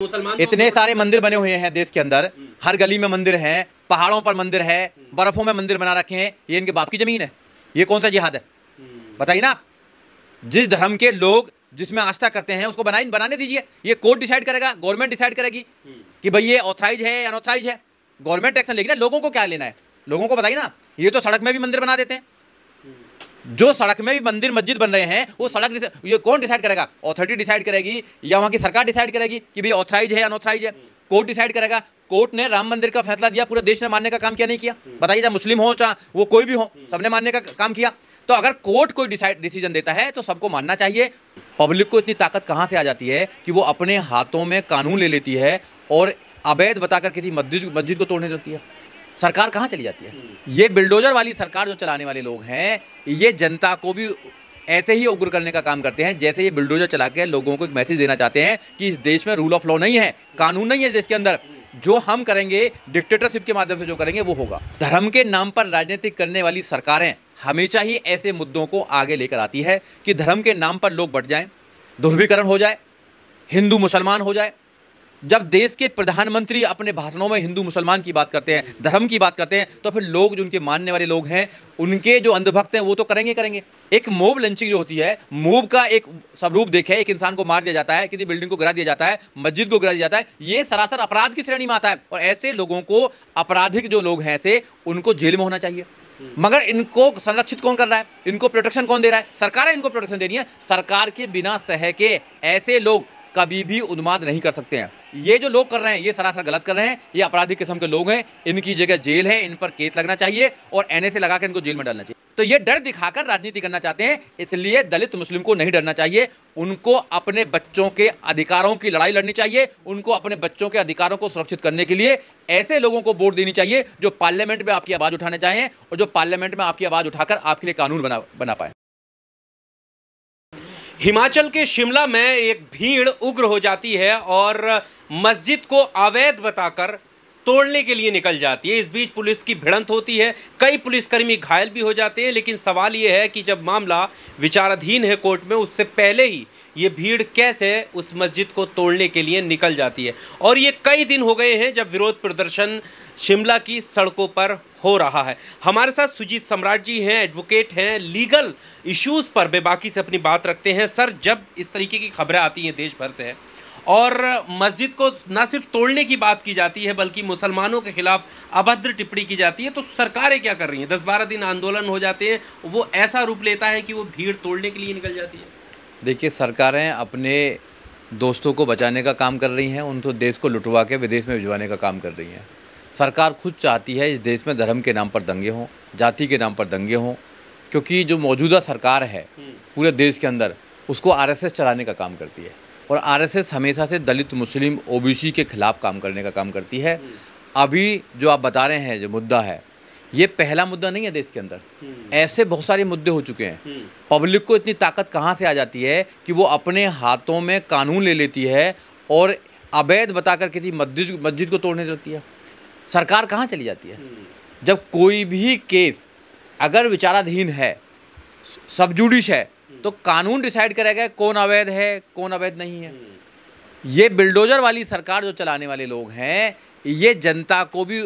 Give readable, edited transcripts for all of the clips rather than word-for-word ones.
इतने सारे मंदिर बने हुए हैं देश के अंदर, हर गली में मंदिर है, पहाड़ों पर मंदिर है, बर्फों में मंदिर बना रखे हैं। ये इनके बाप की जमीन है? ये कौन सा जिहाद है? बताइए ना। जिस धर्म के लोग जिसमें आस्था करते हैं उसको बनाने दीजिए। ये कोर्ट डिसाइड करेगा, गवर्नमेंट डिसाइड करेगी कि भाई ये ऑथराइज है या अनऑथराइज है। गवर्नमेंट एक्शन लेगी ना, लोगों को क्या लेना है? लोगों को बताइए ना। ये तो सड़क में भी मंदिर बना देते हैं। जो सड़क में भी मंदिर मस्जिद बन रहे हैं वो सड़क ये कौन डिसाइड करेगा? अथॉरिटी डिसाइड करेगी या वहाँ की सरकार डिसाइड करेगी कि भाई ऑथराइज है अनऑथराइज है? कोर्ट डिसाइड करेगा। कोर्ट ने राम मंदिर का फैसला दिया, पूरे देश ने मानने का काम किया नहीं किया? बताइए, चाहे मुस्लिम हो चाहे वो कोई भी हो, सबने मानने का काम किया। तो अगर कोर्ट कोई डिसीजन देता है तो सबको मानना चाहिए। पब्लिक को इतनी ताकत कहाँ से आ जाती है कि वो अपने हाथों में कानून ले लेती है और अवैध बताकर किसी मस्जिद को तोड़ने देती है? सरकार कहाँ चली जाती है? ये बिल्डोजर वाली सरकार जो चलाने वाले लोग हैं, ये जनता को भी ऐसे ही उग्र करने का काम करते हैं जैसे ये बिल्डोजर चला के लोगों को एक मैसेज देना चाहते हैं कि इस देश में रूल ऑफ लॉ नहीं है, कानून नहीं है देश के अंदर। जो हम करेंगे डिक्टेटरशिप के माध्यम से जो करेंगे वो होगा। धर्म के नाम पर राजनीति करने वाली सरकारें हमेशा ही ऐसे मुद्दों को आगे लेकर आती है कि धर्म के नाम पर लोग बट जाएं, ध्रुवीकरण हो जाए, हिंदू मुसलमान हो जाए। जब देश के प्रधानमंत्री अपने भाषणों में हिंदू मुसलमान की बात करते हैं, धर्म की बात करते हैं, तो फिर लोग जो उनके मानने वाले लोग हैं, उनके जो अंधभक्त हैं, वो तो करेंगे। एक मोब लंचिंग जो होती है, मोब का एक स्वरूप देखे, एक इंसान को मार दिया जाता है, किसी बिल्डिंग को गिरा दिया जाता है, मस्जिद को गिरा दिया जाता है, ये सरासर अपराध की श्रेणी में आता है। और ऐसे लोगों को, आपराधिक जो लोग हैं ऐसे, उनको जेल में होना चाहिए। मगर इनको संरक्षित कौन कर रहा है? इनको प्रोटेक्शन कौन दे रहा है? सरकार इनको प्रोटेक्शन दे रही है। सरकार के बिना सह के ऐसे लोग कभी भी उन्माद नहीं कर सकते हैं। ये जो लोग कर रहे हैं ये सरासर गलत कर रहे हैं। ये आपराधिक किस्म के लोग हैं, इनकी जगह जेल है, इन पर केस लगना चाहिए और एनएसए लगा कर इनको जेल में डालना चाहिए। तो ये डर दिखाकर राजनीति करना चाहते हैं, इसलिए दलित मुस्लिम को नहीं डरना चाहिए। उनको अपने बच्चों के अधिकारों की लड़ाई लड़नी चाहिए। उनको अपने बच्चों के अधिकारों को सुरक्षित करने के लिए ऐसे लोगों को वोट देनी चाहिए जो पार्लियामेंट में आपकी आवाज़ उठाने चाहें और जो पार्लियामेंट में आपकी आवाज़ उठाकर आपके लिए कानून बना पाए। हिमाचल के शिमला में एक भीड़ उग्र हो जाती है और मस्जिद को अवैध बताकर तोड़ने के लिए निकल जाती है। इस बीच पुलिस की भिड़ंत होती है, कई पुलिसकर्मी घायल भी हो जाते हैं। लेकिन सवाल ये है कि जब मामला विचाराधीन है कोर्ट में, उससे पहले ही ये भीड़ कैसे उस मस्जिद को तोड़ने के लिए निकल जाती है। और ये कई दिन हो गए हैं जब विरोध प्रदर्शन शिमला की सड़कों पर हो रहा है। हमारे साथ सुजीत सम्राट जी हैं, एडवोकेट हैं, लीगल इश्यूज़ पर बेबाकी से अपनी बात रखते हैं। सर, जब इस तरीके की खबरें आती हैं देश भर से और मस्जिद को ना सिर्फ तोड़ने की बात की जाती है बल्कि मुसलमानों के खिलाफ अभद्र टिप्पणी की जाती है, तो सरकारें क्या कर रही हैं? 10-12 दिन आंदोलन हो जाते हैं, वो ऐसा रूप लेता है कि वो भीड़ तोड़ने के लिए निकल जाती है। देखिए, सरकारें अपने दोस्तों को बचाने का काम कर रही हैं, उनको देश को लुटवा के विदेश में भिजवाने का काम कर रही हैं। सरकार खुद चाहती है इस देश में धर्म के नाम पर दंगे हों, जाति के नाम पर दंगे हों, क्योंकि जो मौजूदा सरकार है पूरे देश के अंदर उसको आरएसएस चलाने का काम करती है। और आरएसएस हमेशा से दलित, मुस्लिम, ओबीसी के खिलाफ काम करने का काम करती है। अभी जो आप बता रहे हैं जो मुद्दा है, ये पहला मुद्दा नहीं है देश के अंदर। ऐसे बहुत सारे मुद्दे हो चुके हैं। पब्लिक को इतनी ताकत कहाँ से आ जाती है कि वो अपने हाथों में कानून ले लेती है और अवैध बताकर किसी मस्जिद को तोड़ने देती है? सरकार कहाँ चली जाती है? जब कोई भी केस अगर विचाराधीन है, सब जुडिश है, तो कानून डिसाइड करेगा कौन अवैध है कौन अवैध नहीं है। ये बिल्डोजर वाली सरकार जो चलाने वाले लोग हैं, ये जनता को भी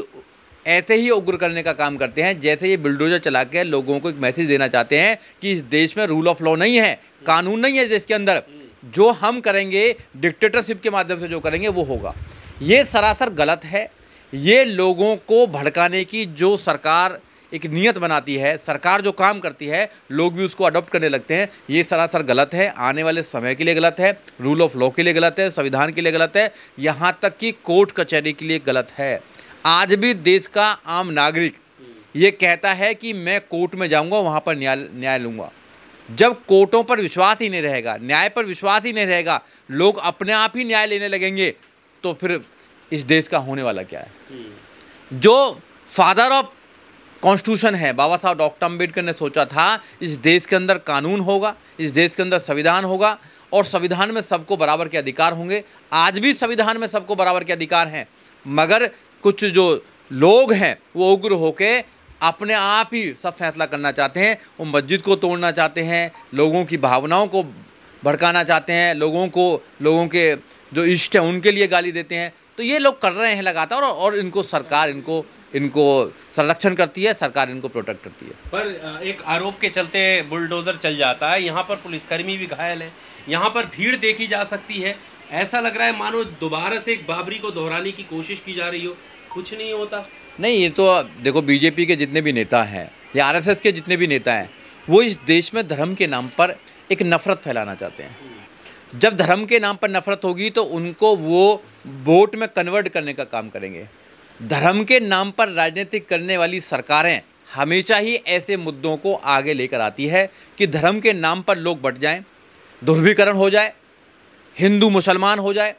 ऐसे ही उग्र करने का काम करते हैं जैसे ये बिल्डोजर चला के लोगों को एक मैसेज देना चाहते हैं कि इस देश में रूल ऑफ लॉ नहीं है, कानून नहीं है देश के अंदर। जो हम करेंगे डिक्टेटरशिप के माध्यम से जो करेंगे वो होगा। ये सरासर गलत है। ये लोगों को भड़काने की जो सरकार एक नियत बनाती है, सरकार जो काम करती है, लोग भी उसको अडॉप्ट करने लगते हैं। ये सरासर गलत है। आने वाले समय के लिए गलत है, रूल ऑफ लॉ के लिए गलत है, संविधान के लिए गलत है, यहाँ तक कि कोर्ट कचहरी के लिए गलत है। आज भी देश का आम नागरिक ये कहता है कि मैं कोर्ट में जाऊँगा, वहाँ पर न्याय लूँगा। जब कोर्टों पर विश्वास ही नहीं रहेगा, न्याय पर विश्वास ही नहीं रहेगा, लोग अपने आप ही न्याय लेने लगेंगे, तो फिर इस देश का होने वाला क्या है? जो फादर ऑफ कॉन्स्टिट्यूशन है, बाबा साहब डॉक्टर अम्बेडकर ने सोचा था इस देश के अंदर कानून होगा, इस देश के अंदर संविधान होगा और संविधान में सबको बराबर के अधिकार होंगे। आज भी संविधान में सबको बराबर के अधिकार हैं, मगर कुछ जो लोग हैं वो उग्र होके अपने आप ही सब फैसला करना चाहते हैं। वो मस्जिद को तोड़ना चाहते हैं, लोगों की भावनाओं को भड़काना चाहते हैं, लोगों के जो इष्ट हैं उनके लिए गाली देते हैं। तो ये लोग कर रहे हैं लगातार, और इनको सरकार इनको संरक्षण करती है, सरकार इनको प्रोटेक्ट करती है। पर एक आरोप के चलते बुलडोजर चल जाता है, यहाँ पर पुलिसकर्मी भी घायल है, यहाँ पर भीड़ देखी जा सकती है। ऐसा लग रहा है मानो दोबारा से एक बाबरी को दोहराने की कोशिश की जा रही हो, कुछ नहीं होता। नहीं, ये तो देखो बीजेपी के जितने भी नेता हैं या आरएसएस के जितने भी नेता हैं, वो इस देश में धर्म के नाम पर एक नफ़रत फैलाना चाहते हैं। जब धर्म के नाम पर नफ़रत होगी तो उनको वो वोट में कन्वर्ट करने का काम करेंगे। धर्म के नाम पर राजनीतिक करने वाली सरकारें हमेशा ही ऐसे मुद्दों को आगे लेकर आती है कि धर्म के नाम पर लोग बंट जाएं, ध्रुवीकरण हो जाए, हिंदू मुसलमान हो जाए।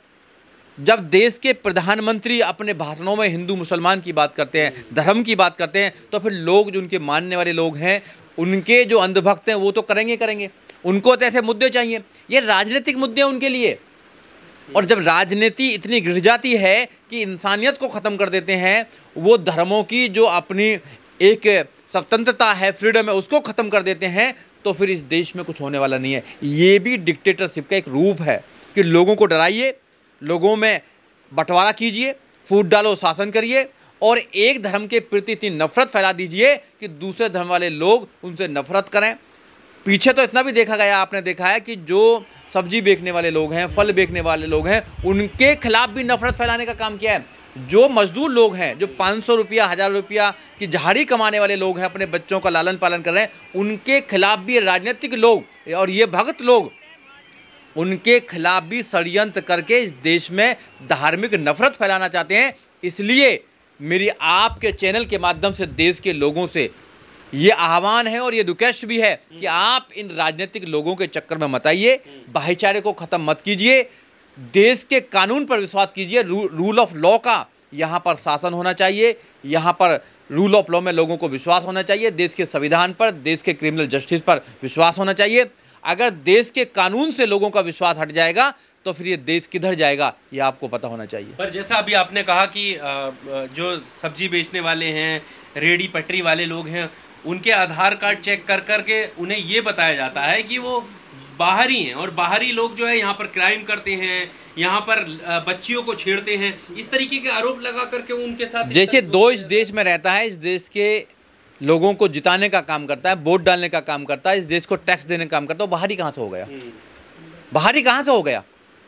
जब देश के प्रधानमंत्री अपने भाषणों में हिंदू मुसलमान की बात करते हैं, धर्म की बात करते हैं, तो फिर लोग जो उनके मानने वाले लोग हैं, उनके जो अंधभक्त हैं, वो तो करेंगे। उनको तो ऐसे मुद्दे चाहिए, ये राजनीतिक मुद्दे हैं उनके लिए। और जब राजनीति इतनी गिर जाती है कि इंसानियत को ख़त्म कर देते हैं, वो धर्मों की जो अपनी एक स्वतंत्रता है, फ्रीडम है, उसको ख़त्म कर देते हैं, तो फिर इस देश में कुछ होने वाला नहीं है। ये भी डिक्टेटरशिप का एक रूप है कि लोगों को डराइए, लोगों में बंटवारा कीजिए, फूट डालो, शासन करिए, और एक धर्म के प्रति इतनी नफरत फैला दीजिए कि दूसरे धर्म वाले लोग उनसे नफरत करें। पीछे तो इतना भी देखा गया, आपने देखा है कि जो सब्जी बेचने वाले लोग हैं, फल बेचने वाले लोग हैं, उनके खिलाफ भी नफरत फैलाने का काम किया है। जो मजदूर लोग हैं, जो 500 रुपया 1000 रुपया की झाड़ी कमाने वाले लोग हैं, अपने बच्चों का लालन पालन कर रहे हैं, उनके खिलाफ भी राजनीतिक लोग और ये भगत लोग, उनके खिलाफ भी षड्यंत्र करके इस देश में धार्मिक नफरत फैलाना चाहते हैं। इसलिए मेरी आपके चैनल के माध्यम से देश के लोगों से ये आह्वान है और ये रिक्वेस्ट भी है कि आप इन राजनीतिक लोगों के चक्कर में मत आइए, भाईचारे को ख़त्म मत कीजिए, देश के कानून पर विश्वास कीजिए। रूल ऑफ लॉ का यहाँ पर शासन होना चाहिए, यहाँ पर रूल ऑफ लॉ में लोगों को विश्वास होना चाहिए, देश के संविधान पर, देश के क्रिमिनल जस्टिस पर विश्वास होना चाहिए। अगर देश के कानून से लोगों का विश्वास हट जाएगा तो फिर ये देश किधर जाएगा, ये आपको पता होना चाहिए। पर जैसा अभी आपने कहा कि जो सब्जी बेचने वाले हैं, रेडी पटरी वाले लोग हैं, उनके आधार कार्ड चेक कर करके उन्हें ये बताया जाता है कि वो बाहरी हैं, और बाहरी लोग जो है यहाँ पर क्राइम करते हैं, यहाँ पर बच्चियों को छेड़ते हैं, इस तरीके के आरोप लगा करके उनके साथ जैसे दो इस देश में रहता है, इस देश के लोगों को जिताने का काम करता है, वोट डालने का काम करता है, इस देश को टैक्स देने का काम करता है, वो बाहरी कहाँ से हो गया? बाहरी कहाँ से हो गया?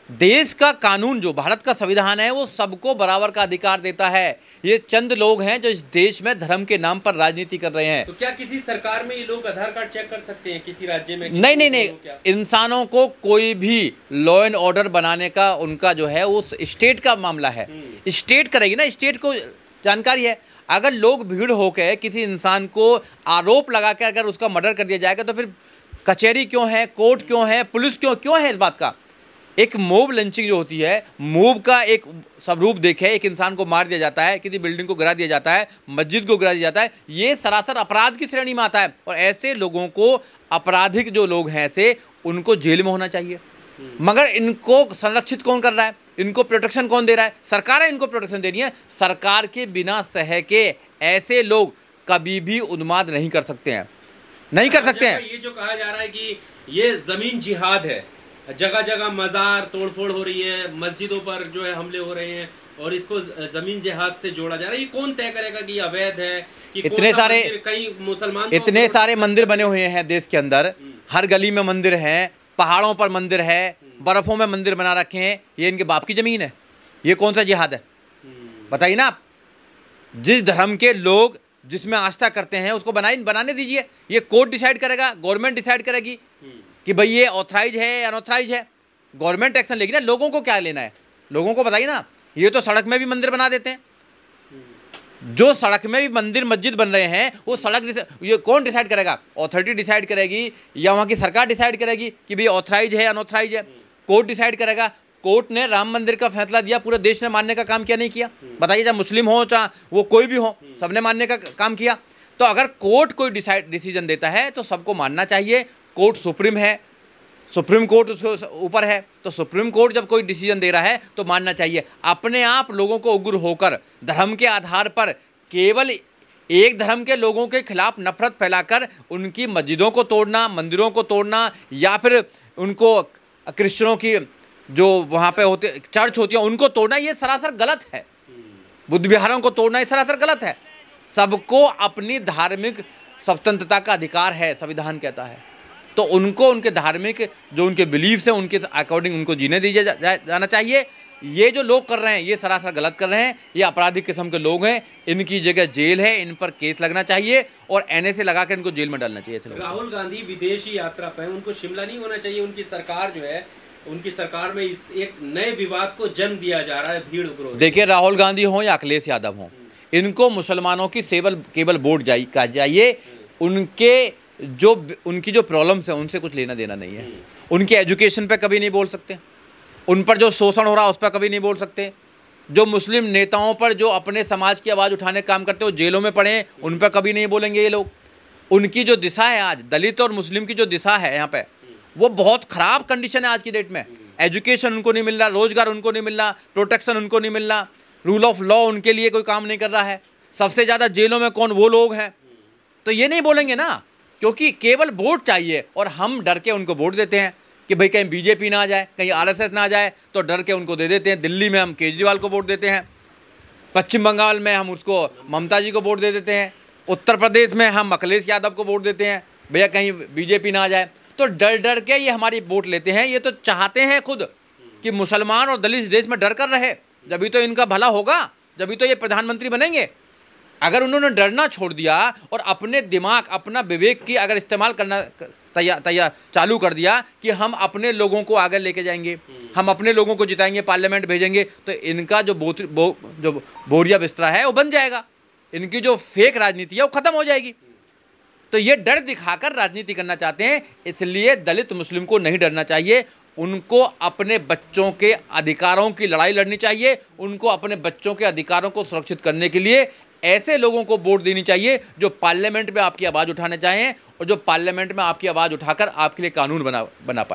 देश का कानून, जो भारत का संविधान है, वो सबको बराबर का अधिकार देता है। ये चंद लोग हैं जो इस देश में धर्म के नाम पर राजनीति कर रहे हैं। तो क्या किसी सरकार में ये लोग आधार कार्ड चेक कर सकते हैं किसी राज्य में? नहीं, इंसानों को कोई भी लॉ एंड ऑर्डर बनाने का उनका जो है वो स्टेट का मामला है, स्टेट करेगी ना, स्टेट को जानकारी है। अगर लोग भीड़ होकर किसी इंसान को आरोप लगा कर अगर उसका मर्डर कर दिया जाएगा तो फिर कचहरी क्यों है, कोर्ट क्यों है, पुलिस क्यों है? इस बात का एक मोब लंचिंग जो होती है, मोब का एक स्वरूप देखे, एक इंसान को मार दिया जाता है, किसी बिल्डिंग को गिरा दिया जाता है, मस्जिद को गिरा दिया जाता है, ये सरासर अपराध की श्रेणी में आता है। और ऐसे लोगों को, आपराधिक जो लोग हैं ऐसे, उनको जेल में होना चाहिए। मगर इनको संरक्षित कौन कर रहा है? इनको प्रोटेक्शन कौन दे रहा है? सरकारें इनको प्रोटेक्शन दे रही है। सरकार के बिना सह के ऐसे लोग कभी भी उन्माद नहीं कर सकते हैं, नहीं कर सकते हैं। ये जो कहा जा रहा है कि ये जमीन जिहाद है, जगह जगह मजार तोड़फोड़ हो रही है, मस्जिदों पर जो है हमले हो रहे हैं, और इसको जमीन जिहाद से जोड़ा जा रहा है, ये कौन तय करेगा कि अवैध है? कि इतने सारे, कई मुसलमान, इतने सारे मंदिर बने हुए हैं देश के अंदर, हर गली में मंदिर है, पहाड़ों पर मंदिर है, बर्फों में मंदिर बना रखे हैं। ये इनके बाप की जमीन है, ये कौन सा जिहाद है? बताइए ना आप। जिस धर्म के लोग जिसमें आस्था करते हैं उसको बनाने दीजिए। ये कोर्ट डिसाइड करेगा, गवर्नमेंट डिसाइड करेगी कि भाई ये ऑथराइज है या अनऑथराइज है, गवर्नमेंट एक्शन लेगी ना। लोगों को क्या लेना है? लोगों को बताइए ना। ये तो सड़क में भी मंदिर बना देते हैं, जो सड़क में भी मंदिर मस्जिद बन रहे हैं, वो सड़क ये कौन डिसाइड करेगा? अथॉरिटी डिसाइड करेगी या वहाँ की सरकार डिसाइड करेगी कि भाई ऑथराइज है अनऑथराइज है? कोर्ट डिसाइड करेगा। कोर्ट ने राम मंदिर का फैसला दिया, पूरे देश ने मानने का काम किया नहीं किया? बताइए, चाहे मुस्लिम हो चाहे वो कोई भी हो, सबने मानने का काम किया। तो अगर कोर्ट कोई डिसीजन देता है तो सबको मानना चाहिए। कोर्ट सुप्रीम है, सुप्रीम कोर्ट उसके ऊपर है, तो सुप्रीम कोर्ट जब कोई डिसीजन दे रहा है तो मानना चाहिए। अपने आप लोगों को उग्र होकर धर्म के आधार पर केवल एक धर्म के लोगों के खिलाफ नफरत फैलाकर उनकी मस्जिदों को तोड़ना, मंदिरों को तोड़ना, या फिर उनको क्रिश्चियनों की जो वहाँ पे होते चर्च होती है उनको तोड़ना ये सरासर गलत है। बुद्ध विहारों को तोड़ना ये सरासर गलत है। सबको अपनी धार्मिक स्वतंत्रता का अधिकार है, संविधान कहता है। तो उनको उनके धार्मिक जो उनके बिलीव्स हैं उनके अकॉर्डिंग उनको जीने दिया जाना चाहिए। ये जो लोग कर रहे हैं ये सरासर गलत कर रहे हैं, ये आपराधिक किस्म के लोग हैं, इनकी जगह जेल है, इन पर केस लगना चाहिए और NSA लगा कर इनको जेल में डालना चाहिए। राहुल गांधी विदेशी यात्रा पे, उनको शिमला नहीं होना चाहिए? उनकी सरकार जो है, उनकी सरकार में इस एक नए विवाद को जन्म दिया जा रहा है, भीड़ उग्र। देखिए, राहुल गांधी हो या अखिलेश यादव हो, इनको मुसलमानों की केवल वोट का चाहिए। उनकी जो प्रॉब्लम्स है उनसे कुछ लेना देना नहीं है। उनके एजुकेशन पे कभी नहीं बोल सकते, उन पर जो शोषण हो रहा है उस पर कभी नहीं बोल सकते, जो मुस्लिम नेताओं पर जो अपने समाज की आवाज़ उठाने का काम करते हो जेलों में पड़े हैं उन पर कभी नहीं बोलेंगे ये लोग। उनकी जो दिशा है आज दलित और मुस्लिम की जो दिशा है यहाँ पे वो बहुत ख़राब कंडीशन है आज की डेट में। एजुकेशन उनको नहीं मिल रहा, रोज़गार उनको नहीं मिल रहा, प्रोटेक्शन उनको नहीं मिल रहा, रूल ऑफ लॉ उनके लिए कोई काम नहीं कर रहा है। सबसे ज़्यादा जेलों में कौन? वो लोग हैं। तो ये नहीं बोलेंगे ना, क्योंकि केवल वोट चाहिए और हम डर के उनको वोट देते हैं कि भाई कहीं बीजेपी ना आ जाए, कहीं RSS ना आ जाए, तो डर के उनको दे देते हैं। दिल्ली में हम केजरीवाल को वोट देते हैं, पश्चिम बंगाल में हम उसको ममता जी को वोट दे देते हैं, उत्तर प्रदेश में हम अखिलेश यादव को वोट देते हैं, भैया कहीं बीजेपी ना आ जाए। तो डर डर के ये हमारी वोट लेते हैं। ये तो चाहते हैं खुद कि मुसलमान और दलित देश में डर कर रहे, जभी तो इनका भला होगा, जभी तो ये प्रधानमंत्री बनेंगे। अगर उन्होंने डरना छोड़ दिया और अपने दिमाग, अपना विवेक की अगर इस्तेमाल करना तैयार चालू कर दिया कि हम अपने लोगों को आगे लेके जाएंगे, हम अपने लोगों को जिताएंगे, पार्लियामेंट भेजेंगे, तो इनका जो बोरिया बिस्तरा है वो बन जाएगा, इनकी जो फेक राजनीति है वो खत्म हो जाएगी। तो ये डर दिखाकर राजनीति करना चाहते हैं, इसलिए दलित मुस्लिम को नहीं डरना चाहिए। उनको अपने बच्चों के अधिकारों की लड़ाई लड़नी चाहिए। उनको अपने बच्चों के अधिकारों को सुरक्षित करने के लिए ऐसे लोगों को वोट देनी चाहिए जो पार्लियामेंट में आपकी आवाज़ उठाने चाहें और जो पार्लियामेंट में आपकी आवाज़ उठाकर आपके लिए कानून बना पाए।